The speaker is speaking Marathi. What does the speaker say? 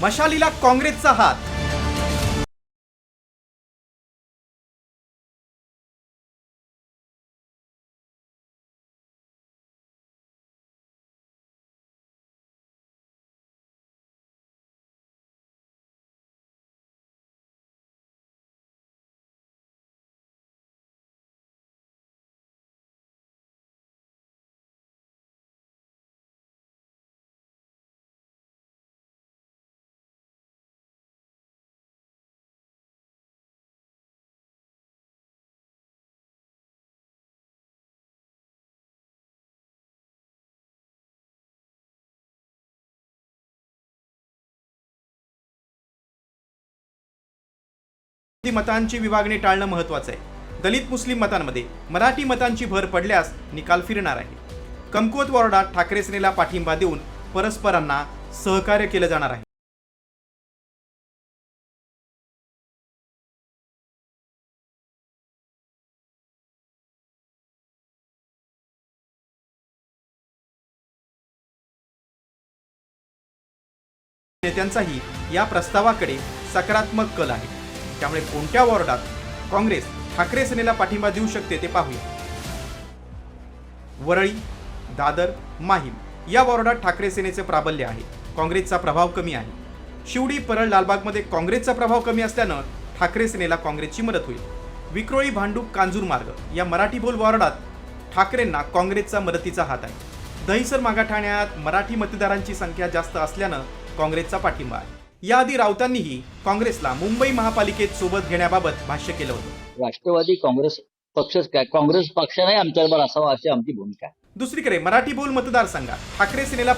मशालीला काँग्रेसचा हात. मतांची विभागणी टाळणं महत्त्वाचं आहे. दलित मुस्लिम मतांमध्ये मराठी मतांची भर पडल्यास निकाल फिरणार आहे. कमकुवत वॉर्डात ठाकरे सेनेला पाठिंबा देऊन परस्परांना सहकार्य केलं जाणार आहे. नेत्यांचाही या प्रस्तावाकडे सकारात्मक कल आहे. त्यामुळे कोणत्या वॉर्डात काँग्रेस ठाकरे सेनेला पाठिंबा देऊ शकते ते पाहूया. वरळी, दादर, माहीम या वॉर्डात ठाकरे सेनेचे प्राबल्य आहे. काँग्रेसचा प्रभाव कमी आहे. शिवडी, परळ, लालबागमध्ये काँग्रेसचा प्रभाव कमी असल्यानं ठाकरे सेनेला काँग्रेसची मदत होईल. विक्रोळी, भांडूप, कांजूर मार्ग या मराठीबोल वॉर्डात ठाकरेंना काँग्रेसचा मदतीचा हात आहे. दहिसर मागाठाण्यात मराठी मतदारांची संख्या जास्त असल्यानं काँग्रेसचा पाठिंबा आहे. याआधी राऊतांनीही काँग्रेसला मुंबई महापालिकेत सोबत घेण्याबाबत भाष्य केलं होतं. राष्ट्रवादी काँग्रेस पक्षच काय, काँग्रेस पक्ष नाही आमच्याबरोबर असावा अशी आमची भूमिका आहे. दुसरीकडे मराठी बोल मतदारसंघात ठाकरे सेनेला